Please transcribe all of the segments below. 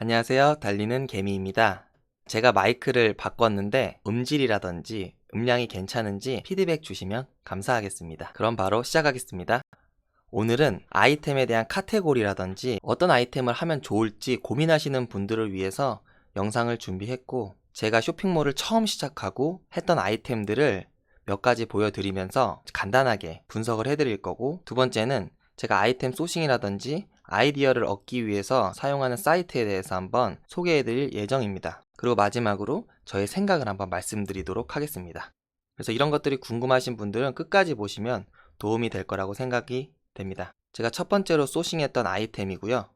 안녕하세요. 달리는 개미입니다. 제가 마이크를 바꿨는데 음질이라든지 음량이 괜찮은지 피드백 주시면 감사하겠습니다. 그럼 바로 시작하겠습니다. 오늘은 아이템에 대한 카테고리라든지 어떤 아이템을 하면 좋을지 고민하시는 분들을 위해서 영상을 준비했고, 제가 쇼핑몰을 처음 시작하고 했던 아이템들을 몇 가지 보여드리면서 간단하게 분석을 해드릴 거고, 두 번째는 제가 아이템 소싱이라든지 아이디어를 얻기 위해서 사용하는 사이트에 대해서 한번 소개해드릴 예정입니다. 그리고 마지막으로 저의 생각을 한번 말씀드리도록 하겠습니다. 그래서 이런 것들이 궁금하신 분들은 끝까지 보시면 도움이 될 거라고 생각이 됩니다. 제가 첫 번째로 소싱했던 아이템이고요.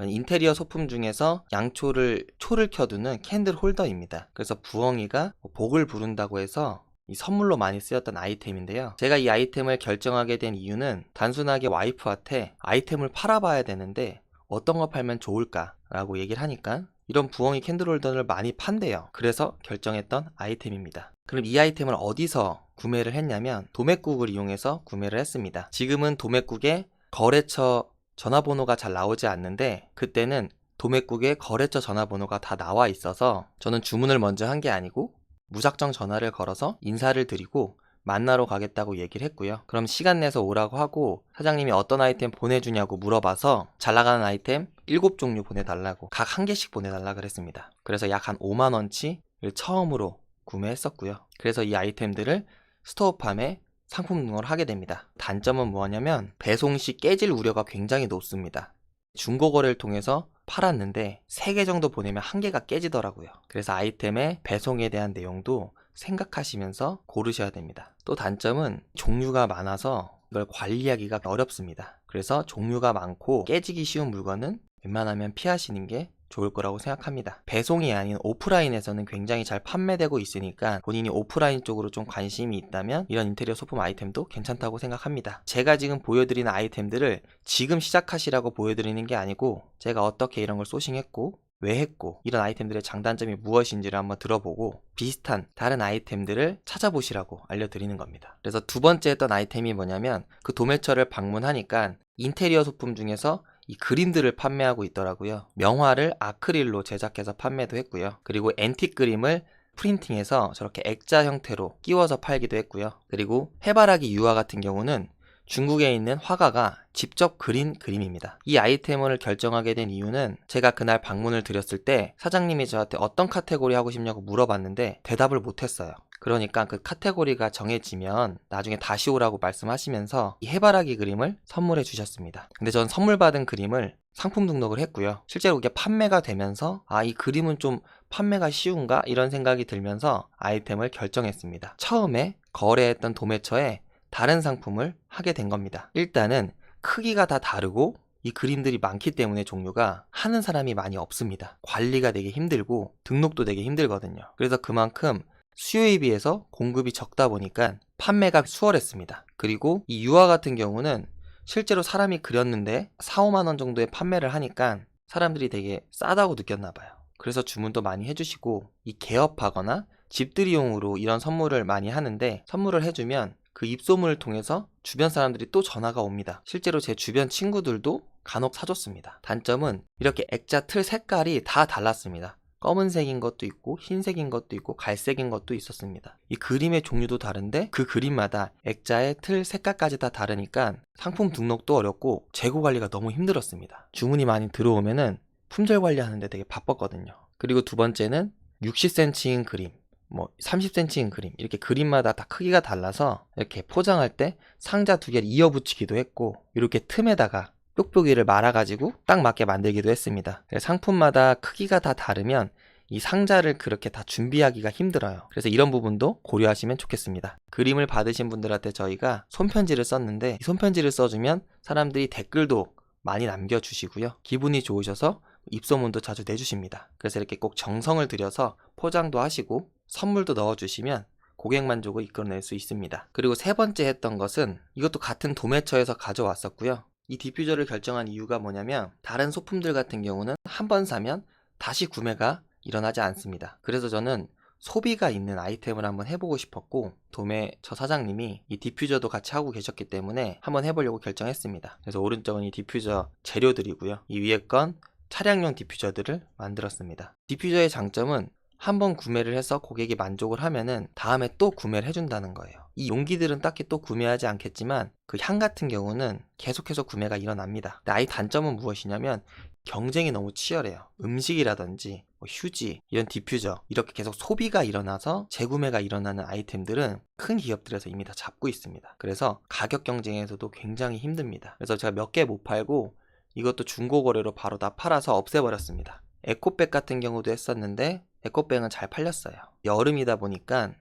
인테리어 소품 중에서 초를 켜두는 캔들 홀더입니다. 그래서 부엉이가 복을 부른다고 해서 이 선물로 많이 쓰였던 아이템인데요. 제가 이 아이템을 결정하게 된 이유는 단순하게 와이프한테 아이템을 팔아봐야 되는데 어떤 거 팔면 좋을까 라고 얘기를 하니까 이런 부엉이 캔들 홀더를 많이 판대요. 그래서 결정했던 아이템입니다. 그럼 이 아이템을 어디서 구매를 했냐면 도매국을 이용해서 구매를 했습니다. 지금은 도매국에 거래처 전화번호가 잘 나오지 않는데, 그때는 도매국에 거래처 전화번호가 다 나와 있어서 저는 주문을 먼저 한 게 아니고 무작정 전화를 걸어서 인사를 드리고 만나러 가겠다고 얘기를 했고요. 그럼 시간 내서 오라고 하고 사장님이 어떤 아이템 보내주냐고 물어봐서 잘 나가는 아이템 7종류 보내달라고 각 한 개씩 보내달라 그랬습니다. 그래서 약 한 5만원치를 처음으로 구매했었고요. 그래서 이 아이템들을 스토어팜에 상품 등록을 하게 됩니다. 단점은 뭐냐면 배송 시 깨질 우려가 굉장히 높습니다. 중고거래를 통해서 팔았는데 3개 정도 보내면 1개가 깨지더라고요. 그래서 아이템의 배송에 대한 내용도 생각하시면서 고르셔야 됩니다. 또 단점은 종류가 많아서 이걸 관리하기가 어렵습니다. 그래서 종류가 많고 깨지기 쉬운 물건은 웬만하면 피하시는 게 좋을 거라고 생각합니다. 배송이 아닌 오프라인에서는 굉장히 잘 판매되고 있으니까 본인이 오프라인 쪽으로 좀 관심이 있다면 이런 인테리어 소품 아이템도 괜찮다고 생각합니다. 제가 지금 보여드리는 아이템들을 지금 시작하시라고 보여드리는 게 아니고 제가 어떻게 이런 걸 소싱했고 왜 했고 이런 아이템들의 장단점이 무엇인지를 한번 들어보고 비슷한 다른 아이템들을 찾아보시라고 알려드리는 겁니다. 그래서 두 번째 했던 아이템이 뭐냐면 그 도매처를 방문하니까 인테리어 소품 중에서 이 그림들을 판매하고 있더라고요. 명화를 아크릴로 제작해서 판매도 했고요. 그리고 앤틱 그림을 프린팅해서 저렇게 액자 형태로 끼워서 팔기도 했고요. 그리고 해바라기 유화 같은 경우는 중국에 있는 화가가 직접 그린 그림입니다. 이 아이템을 결정하게 된 이유는 제가 그날 방문을 드렸을 때 사장님이 저한테 어떤 카테고리 하고 싶냐고 물어봤는데 대답을 못했어요. 그러니까 그 카테고리가 정해지면 나중에 다시 오라고 말씀하시면서 이 해바라기 그림을 선물해 주셨습니다. 근데 전 선물 받은 그림을 상품 등록을 했고요. 실제로 이게 판매가 되면서 이 그림은 좀 판매가 쉬운가? 이런 생각이 들면서 아이템을 결정했습니다. 처음에 거래했던 도매처에 다른 상품을 하게 된 겁니다. 일단은 크기가 다 다르고 이 그림들이 많기 때문에 종류가 하는 사람이 많이 없습니다. 관리가 되게 힘들고 등록도 되게 힘들거든요. 그래서 그만큼 수요에 비해서 공급이 적다 보니까 판매가 수월했습니다. 그리고 이 유화 같은 경우는 실제로 사람이 그렸는데 4, 5만 원 정도에 판매를 하니까 사람들이 되게 싸다고 느꼈나 봐요. 그래서 주문도 많이 해주시고 이 개업하거나 집들이용으로 이런 선물을 많이 하는데 선물을 해주면 그 입소문을 통해서 주변 사람들이 또 전화가 옵니다. 실제로 제 주변 친구들도 간혹 사줬습니다. 단점은 이렇게 액자 틀 색깔이 다 달랐습니다. 검은색인 것도 있고 흰색인 것도 있고 갈색인 것도 있었습니다. 이 그림의 종류도 다른데 그 그림마다 액자의 틀 색깔까지 다 다르니까 상품 등록도 어렵고 재고 관리가 너무 힘들었습니다. 주문이 많이 들어오면은 품절 관리하는데 되게 바빴거든요. 그리고 두 번째는 60cm인 그림, 30cm인 그림, 이렇게 그림마다 다 크기가 달라서 이렇게 포장할 때 상자 2개를 이어붙이기도 했고 이렇게 틈에다가 뾱뾱이를 말아가지고 딱 맞게 만들기도 했습니다. 상품마다 크기가 다 다르면 이 상자를 그렇게 다 준비하기가 힘들어요. 그래서 이런 부분도 고려하시면 좋겠습니다. 그림을 받으신 분들한테 저희가 손편지를 썼는데 이 손편지를 써주면 사람들이 댓글도 많이 남겨주시고요. 기분이 좋으셔서 입소문도 자주 내주십니다. 그래서 이렇게 꼭 정성을 들여서 포장도 하시고 선물도 넣어주시면 고객 만족을 이끌어낼 수 있습니다. 그리고 세 번째 했던 것은 이것도 같은 도매처에서 가져왔었고요. 이 디퓨저를 결정한 이유가 뭐냐면 다른 소품들 같은 경우는 한 번 사면 다시 구매가 일어나지 않습니다. 그래서 저는 소비가 있는 아이템을 한번 해보고 싶었고 도매처 사장님이 이 디퓨저도 같이 하고 계셨기 때문에 한번 해보려고 결정했습니다. 그래서 오른쪽은 이 디퓨저 재료들이고요. 이 위에 건 차량용 디퓨저들을 만들었습니다. 디퓨저의 장점은 한번 구매를 해서 고객이 만족을 하면은 다음에 또 구매를 해준다는 거예요. 이 용기들은 딱히 또 구매하지 않겠지만 그 향 같은 경우는 계속해서 구매가 일어납니다. 근데 아이 단점은 무엇이냐면 경쟁이 너무 치열해요. 음식이라든지 휴지, 이런 디퓨저 이렇게 계속 소비가 일어나서 재구매가 일어나는 아이템들은 큰 기업들에서 이미 다 잡고 있습니다. 그래서 가격 경쟁에서도 굉장히 힘듭니다. 그래서 제가 몇 개 못 팔고 이것도 중고거래로 바로 다 팔아서 없애버렸습니다. 에코백 같은 경우도 했었는데 에코백은 잘 팔렸어요. 여름이다 보니까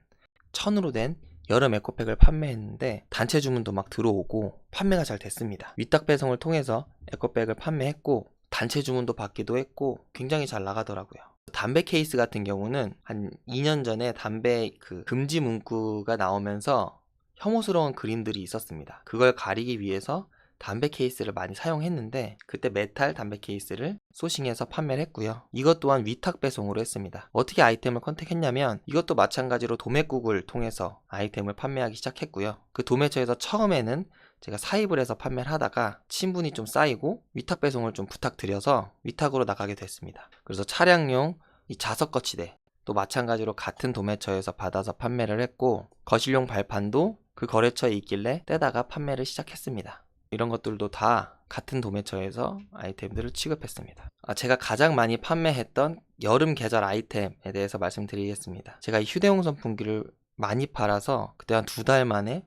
천으로 된 여름 에코백을 판매했는데 단체 주문도 막 들어오고 판매가 잘 됐습니다. 위탁 배송을 통해서 에코백을 판매했고 단체 주문도 받기도 했고 굉장히 잘 나가더라고요. 담배 케이스 같은 경우는 한 2년 전에 담배 금지 문구가 나오면서 혐오스러운 그림들이 있었습니다. 그걸 가리기 위해서 담배 케이스를 많이 사용했는데 그때 메탈 담배 케이스를 소싱해서 판매를 했고요. 이것 또한 위탁 배송으로 했습니다. 어떻게 아이템을 컨택했냐면 이것도 마찬가지로 도매국을 통해서 아이템을 판매하기 시작했고요. 그 도매처에서 처음에는 제가 사입을 해서 판매를 하다가 친분이 좀 쌓이고 위탁 배송을 좀 부탁드려서 위탁으로 나가게 됐습니다. 그래서 차량용 이 자석 거치대 또 마찬가지로 같은 도매처에서 받아서 판매를 했고 거실용 발판도 그 거래처에 있길래 떼다가 판매를 시작했습니다. 이런 것들도 다 같은 도매처에서 아이템들을 취급했습니다. 제가 가장 많이 판매했던 여름 계절 아이템에 대해서 말씀드리겠습니다. 제가 이 휴대용 선풍기를 많이 팔아서 그때 한 2달 만에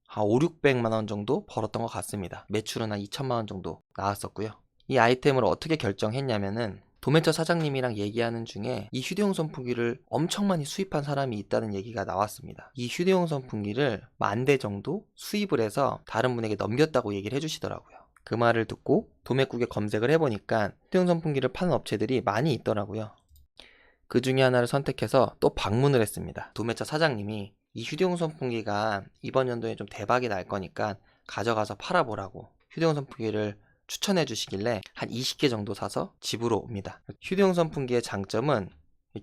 한 5,600만원 정도 벌었던 것 같습니다. 매출은 한 2천만원 정도 나왔었고요. 이 아이템을 어떻게 결정했냐면은 도매처 사장님이랑 얘기하는 중에 이 휴대용 선풍기를 엄청 많이 수입한 사람이 있다는 얘기가 나왔습니다. 이 휴대용 선풍기를 10,000대 정도 수입을 해서 다른 분에게 넘겼다고 얘기를 해주시더라고요. 그 말을 듣고 도매국에 검색을 해보니까 휴대용 선풍기를 파는 업체들이 많이 있더라고요. 그 중에 하나를 선택해서 또 방문을 했습니다. 도매처 사장님이 이 휴대용 선풍기가 이번 연도에 좀 대박이 날 거니까 가져가서 팔아보라고 휴대용 선풍기를 추천해 주시길래 한 20개 정도 사서 집으로 옵니다. 휴대용 선풍기의 장점은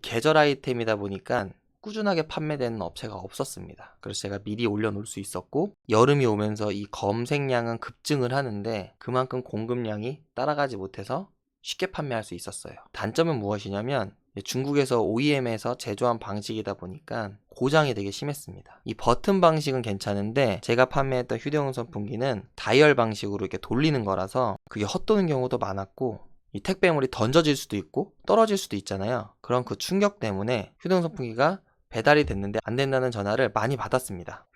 계절 아이템이다 보니까 꾸준하게 판매되는 업체가 없었습니다. 그래서 제가 미리 올려놓을 수 있었고 여름이 오면서 이 검색량은 급증을 하는데 그만큼 공급량이 따라가지 못해서 쉽게 판매할 수 있었어요. 단점은 무엇이냐면 중국에서 OEM에서 제조한 방식이다 보니까 고장이 되게 심했습니다. 이 버튼 방식은 괜찮은데 제가 판매했던 휴대용 선풍기는 다이얼 방식으로 이렇게 돌리는 거라서 그게 헛도는 경우도 많았고 이 택배물이 던져질 수도 있고 떨어질 수도 있잖아요. 그런 그 충격 때문에 휴대용 선풍기가 배달이 됐는데 안 된다는 전화를 많이 받았습니다.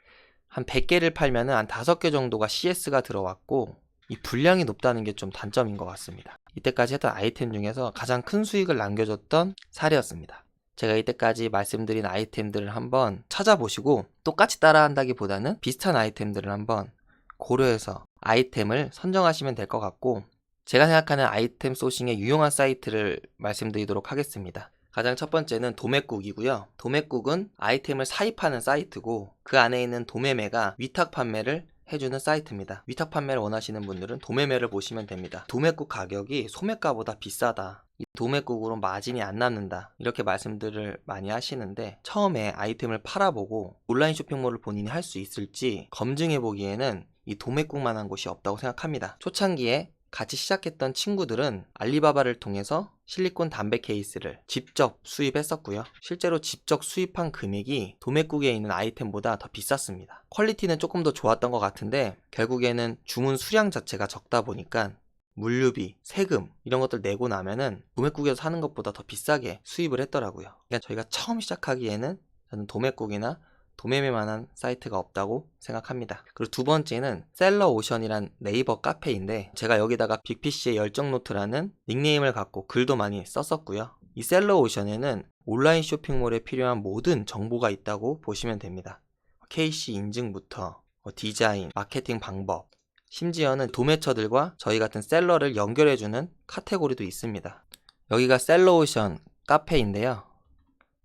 한 100개를 팔면은 한 5개 정도가 CS가 들어왔고 이 분량이 높다는 게 좀 단점인 것 같습니다. 이때까지 했던 아이템 중에서 가장 큰 수익을 남겨줬던 사례였습니다. 제가 이때까지 말씀드린 아이템들을 한번 찾아보시고 똑같이 따라한다기보다는 비슷한 아이템들을 한번 고려해서 아이템을 선정하시면 될 것 같고 제가 생각하는 아이템 소싱의 유용한 사이트를 말씀드리도록 하겠습니다. 가장 첫 번째는 도매국이고요. 도매국은 아이템을 사입하는 사이트고 그 안에 있는 도매매가 위탁 판매를 해주는 사이트입니다. 위탁 판매를 원하시는 분들은 도매매를 보시면 됩니다. 도매국 가격이 소매가보다 비싸다. 이 도매국으로 마진이 안 남는다. 이렇게 말씀들을 많이 하시는데 처음에 아이템을 팔아보고 온라인 쇼핑몰을 본인이 할 수 있을지 검증해보기에는 이 도매국만한 곳이 없다고 생각합니다. 초창기에 같이 시작했던 친구들은 알리바바를 통해서 실리콘 담배 케이스를 직접 수입했었고요. 실제로 직접 수입한 금액이 도매국에 있는 아이템보다 더 비쌌습니다. 퀄리티는 조금 더 좋았던 것 같은데 결국에는 주문 수량 자체가 적다 보니까 물류비, 세금 이런 것들 내고 나면은 도매국에서 사는 것보다 더 비싸게 수입을 했더라고요. 그러니까 저희가 처음 시작하기에는 저는 도매국이나 도매매만한 사이트가 없다고 생각합니다. 그리고 두 번째는 셀러오션이란 네이버 카페인데 제가 여기다가 빅피쉬의 열정노트라는 닉네임을 갖고 글도 많이 썼었고요. 이 셀러오션에는 온라인 쇼핑몰에 필요한 모든 정보가 있다고 보시면 됩니다. KC 인증부터 디자인, 마케팅 방법, 심지어는 도매처들과 저희 같은 셀러를 연결해주는 카테고리도 있습니다. 여기가 셀러오션 카페인데요.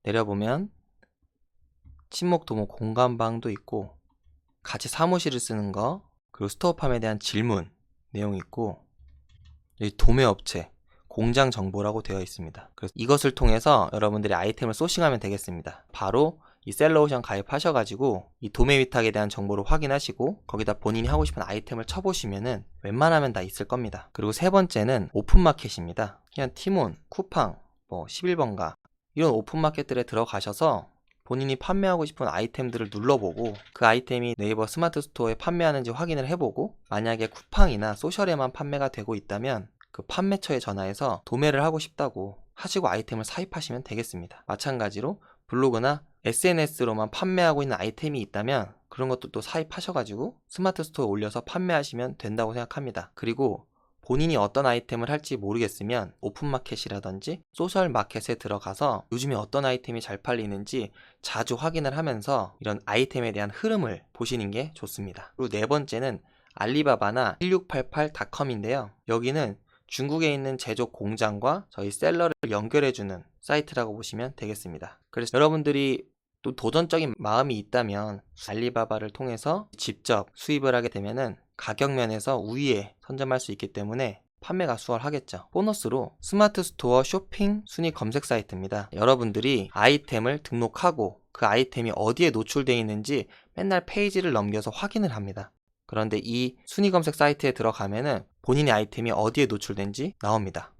내려보면 친목, 도목, 공간방도 있고 같이 사무실을 쓰는 거 그리고 스토어팜에 대한 질문 내용이 있고 여기 도매업체, 공장 정보라고 되어 있습니다. 그래서 이것을 통해서 여러분들이 아이템을 소싱하면 되겠습니다. 바로 이 셀러오션 가입하셔가지고 이 도매 위탁에 대한 정보를 확인하시고 거기다 본인이 하고 싶은 아이템을 쳐보시면은 웬만하면 다 있을 겁니다. 그리고 세 번째는 오픈마켓입니다. 그냥 티몬, 쿠팡, 11번가 이런 오픈마켓들에 들어가셔서 본인이 판매하고 싶은 아이템들을 눌러보고 그 아이템이 네이버 스마트 스토어에 판매하는지 확인을 해보고 만약에 쿠팡이나 소셜에만 판매가 되고 있다면 그 판매처에 전화해서 도매를 하고 싶다고 하시고 아이템을 사입하시면 되겠습니다. 마찬가지로 블로그나 SNS로만 판매하고 있는 아이템이 있다면 그런 것도 또 사입하셔가지고 스마트 스토어에 올려서 판매하시면 된다고 생각합니다. 그리고 본인이 어떤 아이템을 할지 모르겠으면 오픈마켓이라든지 소셜마켓에 들어가서 요즘에 어떤 아이템이 잘 팔리는지 자주 확인을 하면서 이런 아이템에 대한 흐름을 보시는 게 좋습니다. 그리고 네 번째는 알리바바나 1688.com인데요. 여기는 중국에 있는 제조 공장과 저희 셀러를 연결해주는 사이트라고 보시면 되겠습니다. 그래서 여러분들이 또 도전적인 마음이 있다면 알리바바를 통해서 직접 수입을 하게 되면은 가격 면에서 우위에 선점할 수 있기 때문에 판매가 수월하겠죠. 보너스로 스마트 스토어 쇼핑 순위 검색 사이트입니다. 여러분들이 아이템을 등록하고 그 아이템이 어디에 노출되어 있는지 맨날 페이지를 넘겨서 확인을 합니다. 그런데 이 순위 검색 사이트에 들어가면은 본인의 아이템이 어디에 노출된지 나옵니다.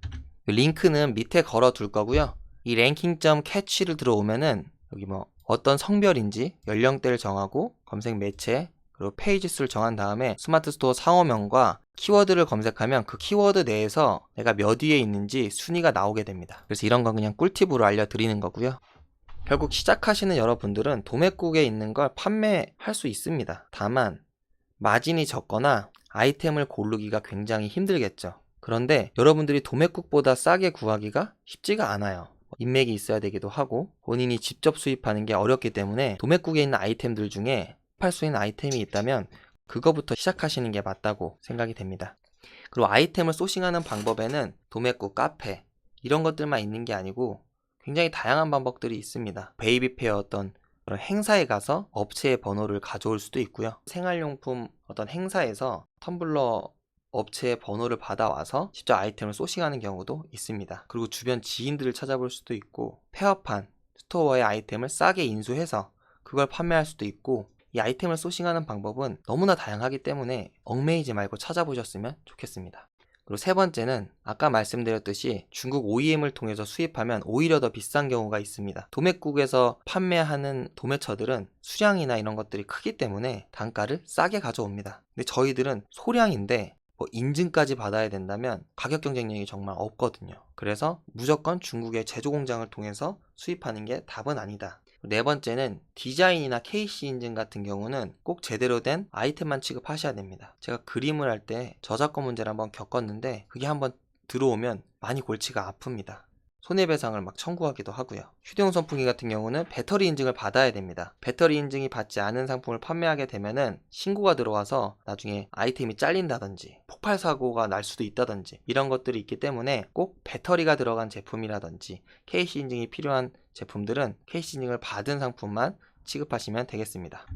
링크는 밑에 걸어 둘 거고요. 이 랭킹점 캐치를 들어오면은 여기 어떤 성별인지 연령대를 정하고 검색 매체 그리고 페이지 수를 정한 다음에 스마트 스토어 상호명과 키워드를 검색하면 그 키워드 내에서 내가 몇 위에 있는지 순위가 나오게 됩니다. 그래서 이런 건 그냥 꿀팁으로 알려드리는 거고요. 결국 시작하시는 여러분들은 도매국에 있는 걸 판매할 수 있습니다. 다만 마진이 적거나 아이템을 고르기가 굉장히 힘들겠죠. 그런데 여러분들이 도매국보다 싸게 구하기가 쉽지가 않아요. 인맥이 있어야 되기도 하고 본인이 직접 수입하는 게 어렵기 때문에 도매국에 있는 아이템들 중에 팔 수 있는 아이템이 있다면 그거부터 시작하시는 게 맞다고 생각이 됩니다. 그리고 아이템을 소싱하는 방법에는 도매국, 카페 이런 것들만 있는 게 아니고 굉장히 다양한 방법들이 있습니다. 베이비페어 어떤 그런 행사에 가서 업체의 번호를 가져올 수도 있고요. 생활용품 어떤 행사에서 텀블러 업체의 번호를 받아와서 직접 아이템을 소싱하는 경우도 있습니다. 그리고 주변 지인들을 찾아볼 수도 있고 폐업한 스토어의 아이템을 싸게 인수해서 그걸 판매할 수도 있고 이 아이템을 소싱하는 방법은 너무나 다양하기 때문에 얽매이지 말고 찾아보셨으면 좋겠습니다. 그리고 세 번째는 아까 말씀드렸듯이 중국 OEM을 통해서 수입하면 오히려 더 비싼 경우가 있습니다. 도매국에서 판매하는 도매처들은 수량이나 이런 것들이 크기 때문에 단가를 싸게 가져옵니다. 근데 저희들은 소량인데 인증까지 받아야 된다면 가격 경쟁력이 정말 없거든요. 그래서 무조건 중국의 제조 공장을 통해서 수입하는 게 답은 아니다. 네 번째는 디자인이나 KC 인증 같은 경우는 꼭 제대로 된 아이템만 취급하셔야 됩니다. 제가 그림을 할 때 저작권 문제를 한번 겪었는데 그게 한번 들어오면 많이 골치가 아픕니다. 손해배상을 막 청구하기도 하고요. 휴대용 선풍기 같은 경우는 배터리 인증을 받아야 됩니다. 배터리 인증이 받지 않은 상품을 판매하게 되면은 신고가 들어와서 나중에 아이템이 잘린다든지 폭발 사고가 날 수도 있다든지 이런 것들이 있기 때문에 꼭 배터리가 들어간 제품이라든지 KC 인증이 필요한 제품들은 KC 인증을 받은 상품만 취급하시면 되겠습니다.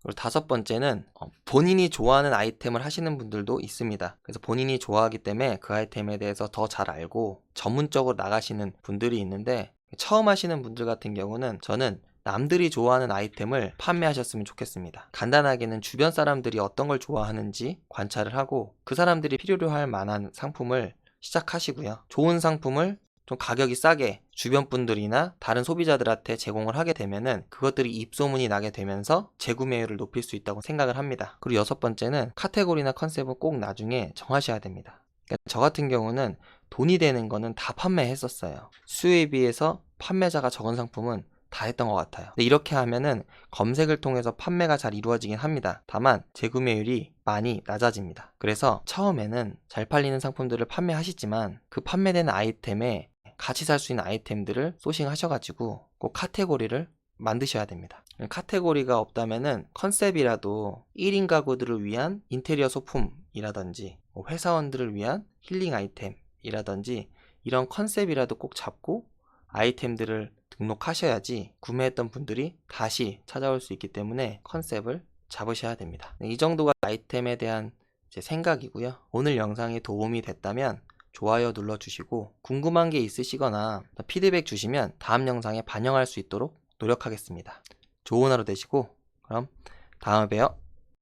그리고 다섯 번째는 본인이 좋아하는 아이템을 하시는 분들도 있습니다. 그래서 본인이 좋아하기 때문에 그 아이템에 대해서 더 잘 알고 전문적으로 나가시는 분들이 있는데 처음 하시는 분들 같은 경우는 저는 남들이 좋아하는 아이템을 판매하셨으면 좋겠습니다. 간단하게는 주변 사람들이 어떤 걸 좋아하는지 관찰을 하고 그 사람들이 필요로 할 만한 상품을 시작하시고요. 좋은 상품을 좀 가격이 싸게 주변 분들이나 다른 소비자들한테 제공을 하게 되면은 그것들이 입소문이 나게 되면서 재구매율을 높일 수 있다고 생각을 합니다. 그리고 여섯 번째는 카테고리나 컨셉은 꼭 나중에 정하셔야 됩니다. 그러니까 저 같은 경우는 돈이 되는 거는 다 판매했었어요. 수요에 비해서 판매자가 적은 상품은 다 했던 것 같아요. 근데 이렇게 하면은 검색을 통해서 판매가 잘 이루어지긴 합니다. 다만 재구매율이 많이 낮아집니다. 그래서 처음에는 잘 팔리는 상품들을 판매하시지만 그 판매되는 아이템에 같이 살 수 있는 아이템들을 소싱하셔가지고 꼭 카테고리를 만드셔야 됩니다. 카테고리가 없다면은 컨셉이라도 1인 가구들을 위한 인테리어 소품이라든지 회사원들을 위한 힐링 아이템이라든지 이런 컨셉이라도 꼭 잡고 아이템들을 등록하셔야지 구매했던 분들이 다시 찾아올 수 있기 때문에 컨셉을 잡으셔야 됩니다. 이 정도가 아이템에 대한 제 생각이고요. 오늘 영상이 도움이 됐다면 좋아요 눌러주시고 궁금한 게 있으시거나 피드백 주시면 다음 영상에 반영할 수 있도록 노력하겠습니다. 좋은 하루 되시고 그럼 다음에 봬요.